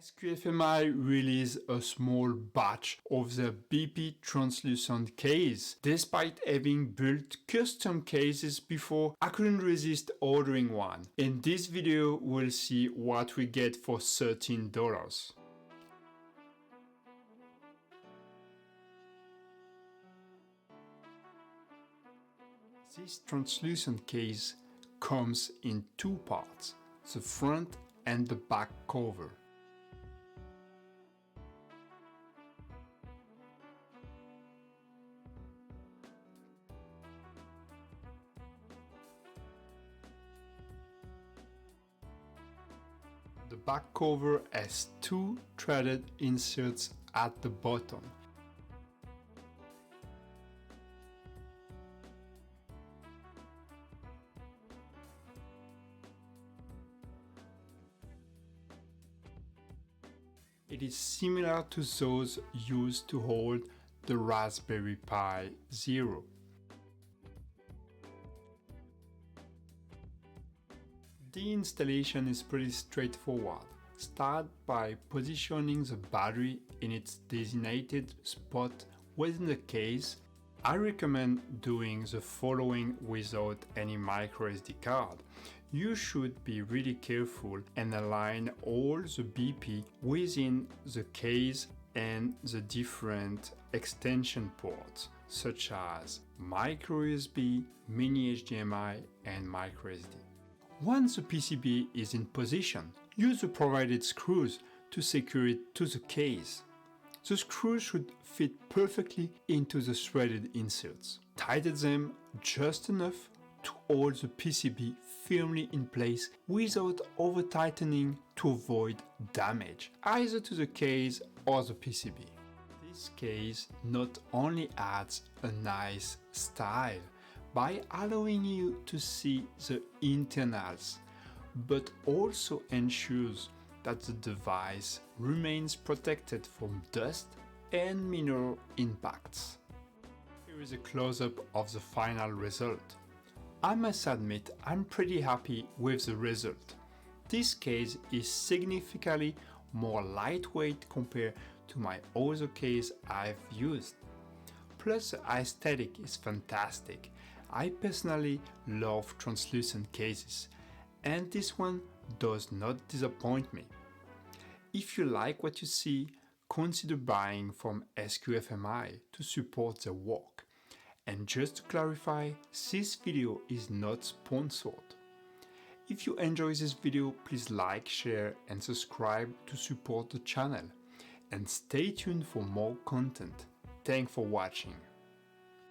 SQFMI released a small batch of the Beepy translucent case. Despite having built custom cases before, I couldn't resist ordering one. In this video, we'll see what we get for $13. This translucent case comes in two parts, the front and the back cover. The back cover has two threaded inserts at the bottom. It is similar to those used to hold the Raspberry Pi Zero. The installation is pretty straightforward. Start by positioning the battery in its designated spot within the case. I recommend doing the following without any microSD card. You should be really careful and align all the Beepy within the case and the different extension ports such as microUSB, mini HDMI and microSD. Once the PCB is in position, use the provided screws to secure it to the case. The screws should fit perfectly into the threaded inserts. Tighten them just enough to hold the PCB firmly in place without over-tightening to avoid damage, either to the case or the PCB. This case not only adds a nice style by allowing you to see the internals, but also ensures that the device remains protected from dust and minor impacts. Here is a close-up of the final result. I must admit I'm pretty happy with the result. This case is significantly more lightweight compared to my other case I've used. Plus the aesthetic is fantastic. I personally love translucent cases, and this one does not disappoint me. If you like what you see, consider buying from SQFMI to support their work. And just to clarify, this video is not sponsored. If you enjoy this video, please like, share and subscribe to support the channel. And stay tuned for more content. Thanks for watching.